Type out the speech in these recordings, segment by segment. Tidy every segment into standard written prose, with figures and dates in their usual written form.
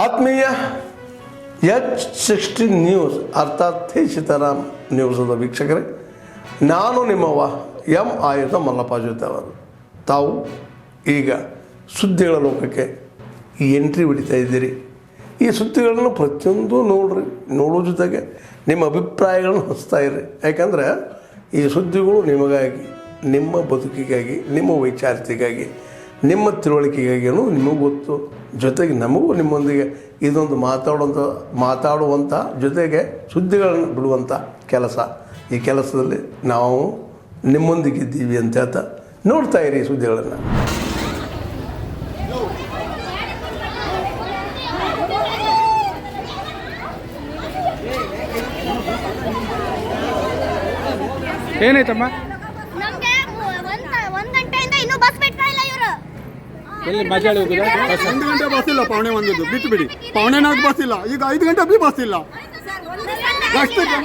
ಆತ್ಮೀಯ H16 news ಅರ್ಥಾತ್ ಸೀತಾರಾಮ್ ನ್ಯೂಸದ ವೀಕ್ಷಕರೇ, ನಾನು ನಿಮ್ಮವ ಎಂ ಆಯುಧ ಮಲ್ಲಪ್ಪ ಜೊತೆ ಅವರು. ತಾವು ಈಗ ಸುದ್ದಿಗಳ ಲೋಕಕ್ಕೆ ಎಂಟ್ರಿ ಹೊಡಿತಾ ಇದ್ದೀರಿ. ಈ ಸುದ್ದಿಗಳನ್ನು ಪ್ರತಿಯೊಂದು ನೋಡೋ ಜೊತೆಗೆ ನಿಮ್ಮ ಅಭಿಪ್ರಾಯಗಳನ್ನು ಹಂಚ್ತಾ ಇರ್ರಿ. ಯಾಕಂದರೆ ಈ ಸುದ್ದಿಗಳು ನಿಮಗಾಗಿ, ನಿಮ್ಮ ಬದುಕಿಗಾಗಿ, ನಿಮ್ಮ ವೈಚಾರಿಕೆಗಾಗಿ, ನಿಮ್ಮ ತಿಳುವಳಿಕೆಗಾಗಿಯೂ ನಿಮಗೂ ಗೊತ್ತು. ಜೊತೆಗೆ ನಮಗೂ ನಿಮ್ಮೊಂದಿಗೆ ಇದೊಂದು ಮಾತಾಡುವಂಥ ಜೊತೆಗೆ ಸುದ್ದಿಗಳನ್ನು ಬಿಡುವಂಥ ಕೆಲಸ. ಈ ಕೆಲಸದಲ್ಲಿ ನಾವು ನಿಮ್ಮೊಂದಿಗಿದ್ದೀವಿ ಅಂತ ಹೇಳ್ತಾ ನೋಡ್ತಾ ಇರಿ ಸುದ್ದಿಗಳನ್ನು. ಏನಾಯ್ತಮ್ಮ? ನಮಗೆ 1 ಗಂಟೆಯಿಂದ ಇನ್ನೂ ಬಸ್ ಬಿಡ್ತಾ ಇಲ್ಲ ಇವರು. ಎಲ್ಲಿ ಮಾತಾಡಿ ಹೋಗಿದ್ರಾ? 1 ಗಂಟೆ ಬಸ್ ಇಲ್ಲ, 1:45 ಬಿಟ್ಟು ಬಿಡಿ. 1:45 ಬಸ್ ಇಲ್ಲ, ಈಗ 5 ಗಂಟೆ ಬಿ ಬಸ್ ಇಲ್ಲ. ಎಷ್ಟು ಜನ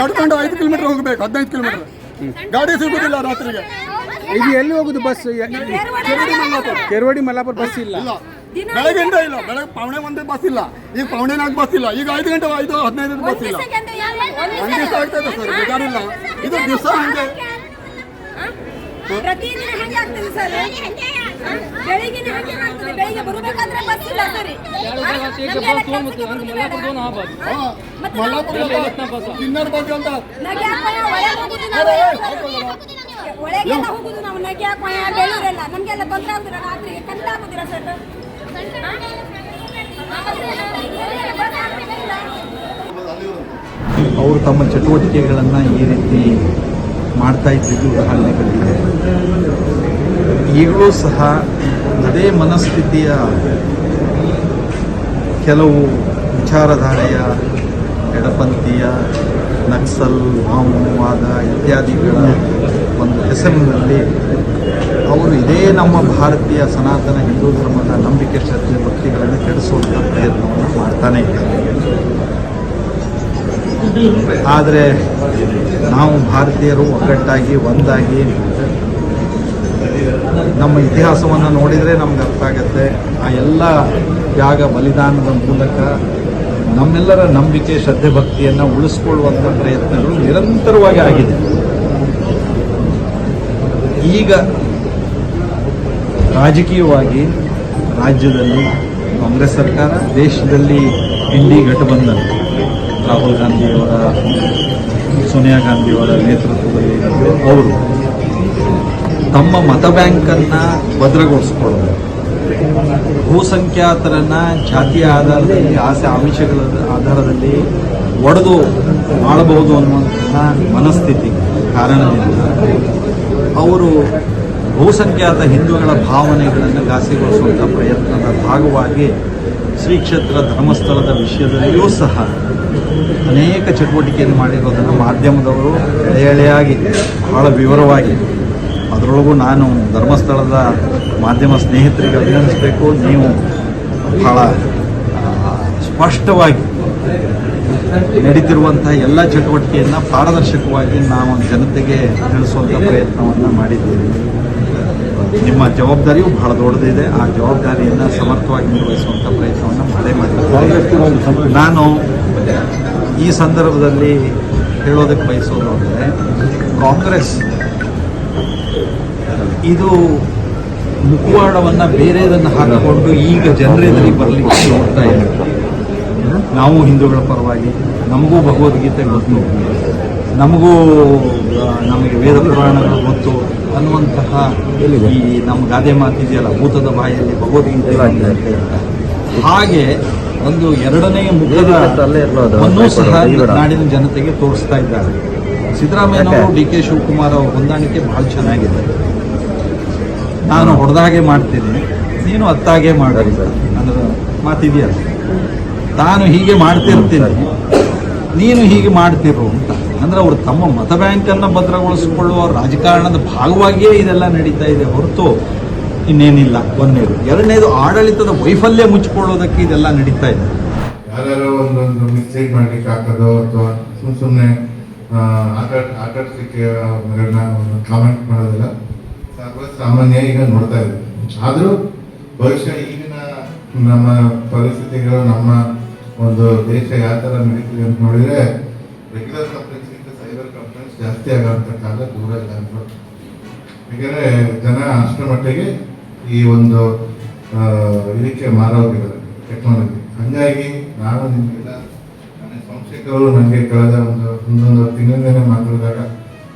ನಡ್ಕೊಂಡು 5 ಕಿಲೋಮೀಟರ್ ಹೋಗ್ಬೇಕು, 15 ಕಿಲೋಮೀಟರ್. ಗಾಡಿ ಸಿಗುದಿಲ್ಲ ರಾತ್ರಿಗೆ. ಇದು ಎಲ್ಲಿ ಹೋಗುದು ಬಸ್? ಕೆರವಾಡಿ ಮಲ್ಲಾಪುರ ಬಸ್ ಇಲ್ಲ. ಬೆಳಗ್ಗೆಯಿಂದ ಇಲ್ಲ, ಬೆಳಗ್ಗೆ 1:45 ಬಸ್ ಇಲ್ಲ, ಈಗ 1:45 ಬಸ್ ಇಲ್ಲ, ಈಗ 5 ಗಂಟೆ 5:15 ಬಸ್ ಇಲ್ಲ. ಒಂದು ದಿವಸ ಆಗ್ತದೆ ಸರ್, ಬೇಜಾರಿಲ್ಲ. ಇದು ದಿವಸ ಹಂಗೆ ಪ್ರತಿದಿನ ಹೆಂಗೆ ಆಗ್ತದೆ ಸರ್? ಬೆಳಿಗ್ಗೆ ಹಾಗೆ ಆಗ್ತದೆ, ಬೆಳಿಗ್ಗೆ ಬರಬೇಕಾದ್ರೆ ಬಸ್ ಇಲ್ಲ ಸರಿ. ಇನ್ನರ್ ಬಗ್ಗೆ ಅಂತ ಒಳಗೆಲ್ಲ ಹೋಗುದು ನಾವು. ನಗೆ ಬೆಳೂರೆಲ್ಲ ನಮಗೆಲ್ಲ ತೊಂದರೆ ಆಗುದಿಲ್ಲ, ರಾತ್ರಿಗೆ ಕಷ್ಟ ಆಗುದಿಲ್ಲ ಸರ್. ಅವರು ತಮ್ಮ ಚಟುವಟಿಕೆಗಳನ್ನು ಈ ರೀತಿ ಮಾಡ್ತಾ ಇದ್ದಿದ್ದು ಉದಾಹರಣೆಗಳಿದೆ. ಈಗಲೂ ಸಹ ಅದೇ ಮನಸ್ಥಿತಿಯ ಕೆಲವು ವಿಚಾರಧಾರೆಯ ಎಡಪಂಥೀಯ, ನಕ್ಸಲ್, ಮಾವೋವಾದ ಇತ್ಯಾದಿಗಳ ಒಂದು ಹೆಸರಿನಲ್ಲಿ ಅವರು ಇದೇ ನಮ್ಮ ಭಾರತೀಯ ಸನಾತನ ಹಿಂದೂ ಧರ್ಮದ ನಂಬಿಕೆ, ಶ್ರದ್ಧೆ, ಭಕ್ತಿಗಳನ್ನು ಕೆಡಿಸುವಂಥ ಪ್ರಯತ್ನವನ್ನು ಮಾಡ್ತಾನೆ ಇದ್ದಾರೆ. ಆದರೆ ನಾವು ಭಾರತೀಯರು ಒಗ್ಗಟ್ಟಾಗಿ ಒಂದಾಗಿ ನಮ್ಮ ಇತಿಹಾಸವನ್ನು ನೋಡಿದರೆ ನಮ್ಗೆ ಅರ್ಥ ಆಗುತ್ತೆ. ಆ ಎಲ್ಲ ತ್ಯಾಗ ಬಲಿದಾನದ ಮೂಲಕ ನಮ್ಮೆಲ್ಲರ ನಂಬಿಕೆ, ಶ್ರದ್ಧೆ, ಭಕ್ತಿಯನ್ನು ಉಳಿಸ್ಕೊಳ್ಳುವಂಥ ಪ್ರಯತ್ನಗಳು ನಿರಂತರವಾಗಿ ಆಗಿದೆ. ಈಗ ರಾಜಕೀಯವಾಗಿ ರಾಜ್ಯದಲ್ಲಿ ಕಾಂಗ್ರೆಸ್ ಸರ್ಕಾರ, ದೇಶದಲ್ಲಿ ಇಂಡಿ ಗಠಬಂಧನ್, ರಾಹುಲ್ ಗಾಂಧಿಯವರ, ಸೋನಿಯಾ ಗಾಂಧಿಯವರ ನೇತೃತ್ವದಲ್ಲಿ ಅವರು ತಮ್ಮ ಮತ ಬ್ಯಾಂಕನ್ನು ಭದ್ರಗೊಳಿಸ್ಕೊಳ್ಳೋದು, ಬಹುಸಂಖ್ಯಾತರನ್ನು ಜಾತಿಯ ಆಧಾರದಲ್ಲಿ, ಆಸೆ ಆಮಿಷಗಳ ಆಧಾರದಲ್ಲಿ ಒಡೆದು ಮಾಡಬಹುದು ಅನ್ನುವಂತಹ ಮನಸ್ಥಿತಿ ಕಾರಣದಿಂದ ಅವರು ಬಹುಸಂಖ್ಯಾತ ಹಿಂದೂಗಳ ಭಾವನೆಗಳನ್ನು ಘಾಸಿಗೊಳಿಸುವಂಥ ಪ್ರಯತ್ನದ ಭಾಗವಾಗಿ ಶ್ರೀ ಕ್ಷೇತ್ರ ಧರ್ಮಸ್ಥಳದ ವಿಷಯದಲ್ಲಿಯೂ ಸಹ ಅನೇಕ ಚಟುವಟಿಕೆಯನ್ನು ಮಾಡಿರೋದನ್ನು ಮಾಧ್ಯಮದವರು ಎಳೆಯಾಗಿ ಬಹಳ ವಿವರವಾಗಿ, ಅದರೊಳಗೂ ನಾನು ಧರ್ಮಸ್ಥಳದ ಮಾಧ್ಯಮ ಸ್ನೇಹಿತರಿಗೆ ಅಭಿನಂದಿಸಬೇಕು. ನೀವು ಬಹಳ ಸ್ಪಷ್ಟವಾಗಿ ನಡೀತಿರುವಂತಹ ಎಲ್ಲ ಚಟುವಟಿಕೆಯನ್ನು ಪಾರದರ್ಶಕವಾಗಿ ನಾವು ಜನತೆಗೆ ತಿಳಿಸುವಂಥ ಪ್ರಯತ್ನವನ್ನು ಮಾಡಿದ್ದೀವಿ. ನಿಮ್ಮ ಜವಾಬ್ದಾರಿಯೂ ಬಹಳ ದೊಡ್ಡದಿದೆ. ಆ ಜವಾಬ್ದಾರಿಯನ್ನು ಸಮರ್ಥವಾಗಿ ನಿರ್ವಹಿಸುವಂಥ ಪ್ರಯತ್ನವನ್ನು ಮಾಡಿದ್ದೀವಿ. ನಾನು ಈ ಸಂದರ್ಭದಲ್ಲಿ ಹೇಳೋದಕ್ಕೆ ಬಯಸೋದು ಅಂದರೆ, ಕಾಂಗ್ರೆಸ್ ಇದು ಮುಖವಾಡವನ್ನು ಬೇರೆದನ್ನು ಹಾಕಿಕೊಂಡು ಈಗ ಜನರೆದುರಿಗೆ ಬರಲಿಕ್ಕೆ ನೋಡ್ತಾ ಇದೆ. ನಾವು ಹಿಂದೂಗಳ ಪರವಾಗಿ, ನಮಗೂ ಭಗವದ್ಗೀತೆ ಗೊತ್ತು, ನಮಗೆ ವೇದ ಪುರಾಣಗಳು ಗೊತ್ತು ಅನ್ನುವಂತಹ ಈ ನಮ್ಮ ಗಾದೆ ಮಾತಿದೆಯಲ್ಲ, ಭೂತದ ಬಾಯಲ್ಲಿ ಭಗವದ್ಗೀತೆ ಹಾಗೆ ಒಂದು ಎರಡನೆಯ ಮುಖದ ಸಹ ನಾಡಿನ ಜನತೆಗೆ ತೋರಿಸ್ತಾ ಇದ್ದಾರೆ. ಸಿದ್ದರಾಮಯ್ಯನವರು, ಡಿ ಕೆ ಶಿವಕುಮಾರ್ ಅವರ ಹೊಂದಾಣಿಕೆ ಬಹಳ ಚೆನ್ನಾಗಿದೆ. ನಾನು ಹೊಡೆದಾಗೆ ಮಾಡ್ತೀನಿ, ನೀನು ಅತ್ತಾಗೆ ಮಾಡಿ ಅಂದ್ರೆ ಮಾತಿದೆಯಲ್ಲ, ನಾನು ಹೀಗೆ ಮಾಡ್ತಿರ್ತೀನಿ, ನೀನು ಹೀಗೆ ಮಾಡ್ತಿರು ಅಂತ. ಅಂದ್ರೆ ಅವರು ತಮ್ಮ ಮತ ಬ್ಯಾಂಕನ್ನು ಭದ್ರಗೊಳಿಸಿಕೊಳ್ಳುವ ರಾಜಕಾರಣದ ಭಾಗವಾಗಿಯೇ ಇದೆಲ್ಲ ನಡೀತಾ ಇದೆ ಹೊರತು ಇನ್ನೇನಿಲ್ಲ. ಒಂದನೇದು. ಎರಡನೇದು, ಆಡಳಿತದ ವೈಫಲ್ಯ ಮುಚ್ಚಿಕೊಳ್ಳೋದಕ್ಕೆ ಇದೆಲ್ಲ ನಡೀತಾ ಇದೆ. ಯಾರು ಒಂದೊಂದು ಮಿಸ್ಟೇಕ್ ಮಾಡ್ಲಿಕ್ಕೆ ಹಾಕೋದು ಅಥವಾ ಸುಮ್ಮನೆ ಆಟಾಡ್ಸಲಿಕ್ಕೆ ಅವರನ್ನ ಕಾಮೆಂಟ್ ಮಾಡೋದಿಲ್ಲ, ಸಾಮಾನ್ಯ ಈಗ ನೋಡ್ತಾ ಇದ್ದೀವಿ. ಆದರೂ ಬಹುಶಃ ಈಗಿನ ನಮ್ಮ ಪರಿಸ್ಥಿತಿಗಳು, ನಮ್ಮ ಒಂದು ದೇಶ ಯಾವ ಥರ ನಡೀತಿದೆ ಅಂತ ನೋಡಿದರೆ ರೆಗ್ಯುಲರ್ ಕಂಪ್ಲೇಂಟ್ಸ್ಗಿಂತ ಸೈಬರ್ ಕಂಪ್ಲೇಂಟ್ಸ್ ಜಾಸ್ತಿ ಆಗೋಂಥ ಕಾಲ ದೂರ ಇಲ್ಲ ಅನ್ಬೋದು. ಯಾಕೆಂದರೆ ಜನ ಅಷ್ಟರ ಮಟ್ಟಿಗೆ ಈ ಒಂದು ಇದಕ್ಕೆ ಮಾರೋಗಿದ್ದಾರೆ ಟೆಕ್ನಾಲಜಿ. ಹಾಗಾಗಿ ನಾನು ನಿಮಗೆಲ್ಲ ನನ್ನ ಸಂಶಯಕರು ನನಗೆ ಕಳೆದ ಒಂದೊಂದು ತಿಂಗಳಿಂದಲೇ ಮಾತಾಡಿದಾಗ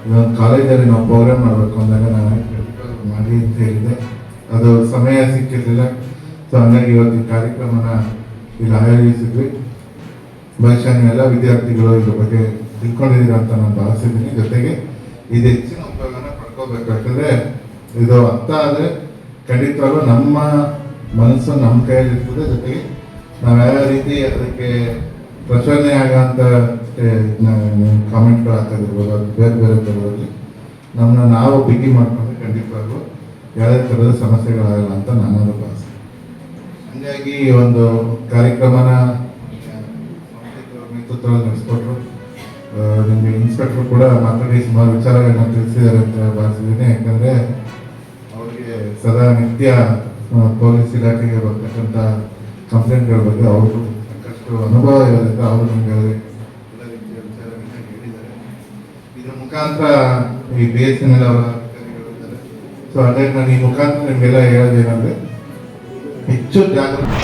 ಇದೊಂದು ಕಾಲೇಜಲ್ಲಿ ನಾವು ಪ್ರೋಗ್ರಾಮ್ ಮಾಡಬೇಕು ಅಂದಾಗ ನಾನು ಮಾಡಿ ಅಂತ ಹೇಳಿದೆ. ಅದು ಸಮಯ ಸಿಕ್ಕಿರಲಿಲ್ಲ. ಸೊ ಹಂಗಾಗಿ ಇವತ್ತು ಈ ಕಾರ್ಯಕ್ರಮನ ಇಲ್ಲಿ ಆಯೋಜಿಸಿದ್ವಿ. ಬಹುಶಃ ನೀವೆಲ್ಲ ವಿದ್ಯಾರ್ಥಿಗಳು ಇದ್ರ ಬಗ್ಗೆ ತಿಳ್ಕೊಂಡಿದ್ದೀರ ಅಂತ ನಾನು ಭಾವಿಸಿದ್ದೀನಿ. ಜೊತೆಗೆ ಇದು ಹೆಚ್ಚಿನ ಉಪಯೋಗನ ಪಡ್ಕೋಬೇಕು. ಯಾಕಂದರೆ ಇದು ಅರ್ಥ ಆದರೆ ಖಂಡಿತವಾಗ್ಲೂ ನಮ್ಮ ಮನಸ್ಸು ನಮ್ಮ ಕೈಯಲ್ಲಿರ್ತದೆ. ಜೊತೆಗೆ ನಾವು ಯಾವ ರೀತಿ ಅದಕ್ಕೆ ಪ್ರಚೋದನೆ ಆಗೋಂಥ ಕಾಮೆಂಟ್ಗಳು ಆಗ್ತಾಯಿರ್ಬೋದು, ಅದು ಬೇರೆ ಬೇರೆ ಥರದಲ್ಲಿ ನಮ್ಮನ್ನ ನಾವು ಬಿಗಿ ಮಾಡ್ಕೊಂಡ್ರೆ ಖಂಡಿತವಾಗ್ಲೂ ಯಾವುದೇ ಥರದ ಸಮಸ್ಯೆಗಳಾಗಲ್ಲ ಅಂತ ನನ್ನದು ಭಾವನೆ. ಹಾಗಾಗಿ ಈ ಒಂದು ಕಾರ್ಯಕ್ರಮನ ನೇತೃತ್ವದಲ್ಲಿ ನಡೆಸ್ಕೊಟ್ರು. ನಿಮಗೆ ಇನ್ಸ್ಪೆಕ್ಟರ್ ಕೂಡ ಮಾತಾಡಿ ಸುಮಾರು ವಿಚಾರಗಳನ್ನ ತಿಳಿಸಿದ್ದಾರೆ ಅಂತ ಭಾವಿಸಿದ್ದೀನಿ. ಯಾಕಂದರೆ ಅವರಿಗೆ ಸದಾ ನಿತ್ಯ ಪೊಲೀಸ್ ಇಲಾಖೆಗೆ ಬರ್ತಕ್ಕಂಥ ಕಂಪ್ಲೇಂಟ್ಗಳ ಬಗ್ಗೆ ಅವ್ರಿಗೂ ಸಾಕಷ್ಟು ಅನುಭವ ಇರೋದ್ರಿಂದ ಅವರು ನಿಮಗೆ ಎಲ್ಲ ರೀತಿಯ ವಿಚಾರಗಳನ್ನ ಹೇಳಿದ್ದಾರೆ. ಇದ್ರ ಮುಖಾಂತರ ಈ BSNL ಅವರ ಅಧಿಕಾರಿಗಳು ಇದ್ದಾರೆ. ಸೊ ಅದೇ ನಾನು ಈ ಮುಖಾಂತರ ನಿಮಗೆಲ್ಲ ಹೇಳೋದೇನೆಂದರೆ ಹೆಚ್ಚು ಜಾಗೃತಿ.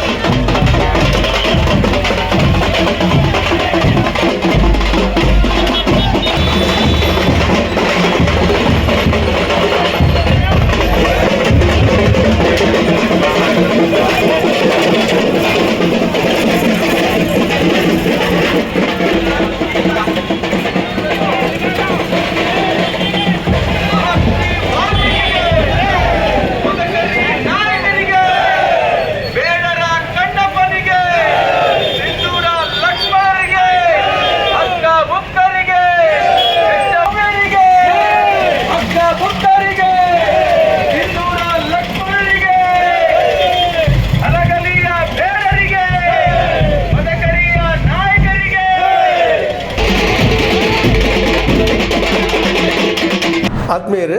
ಆತ್ಮೀಯರೇ,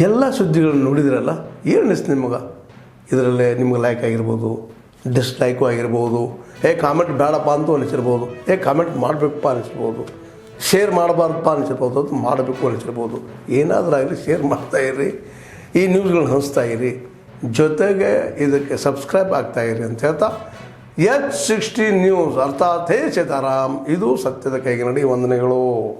ಎಲ್ಲ ಸುದ್ದಿಗಳನ್ನು ನೋಡಿದ್ರಲ್ಲ, ಏನು ಅನಿಸ್ತು ನಿಮಗೆ? ಇದರಲ್ಲೇ ನಿಮ್ಗೆ ಲೈಕ್ ಆಗಿರ್ಬೋದು, ಡಿಸ್ಲೈಕು ಆಗಿರ್ಬೋದು, ಕಾಮೆಂಟ್ ಬೇಡಪ್ಪ ಅಂತೂ ಅನಿಸಿರ್ಬೋದು, ಕಾಮೆಂಟ್ ಮಾಡಬೇಕಪ್ಪ ಅನಿಸಿರ್ಬೋದು, ಶೇರ್ ಮಾಡಬಾರ್ದಪ್ಪ ಅನಿಸಿರ್ಬೋದು, ಅದು ಮಾಡಬೇಕು ಅನಿಸಿರ್ಬೋದು. ಏನಾದರೂ ಆಗಲಿ ಶೇರ್ ಮಾಡ್ತಾಯಿರಿ, ಈ ನ್ಯೂಸ್ಗಳನ್ನ ಹಂಚ್ತಾ ಇರಿ, ಜೊತೆಗೆ ಇದಕ್ಕೆ ಸಬ್ಸ್ಕ್ರೈಬ್ ಆಗ್ತಾಯಿರಿ ಅಂತ ಹೇಳ್ತಾ H16 ನ್ಯೂಸ್ ಅರ್ಥಾತ್ ಹೇ ಸೀತಾರಾಮ್, ಇದು ಸತ್ಯದ ಕೈಗೆ ನಡಿ. ವಂದನೆಗಳು.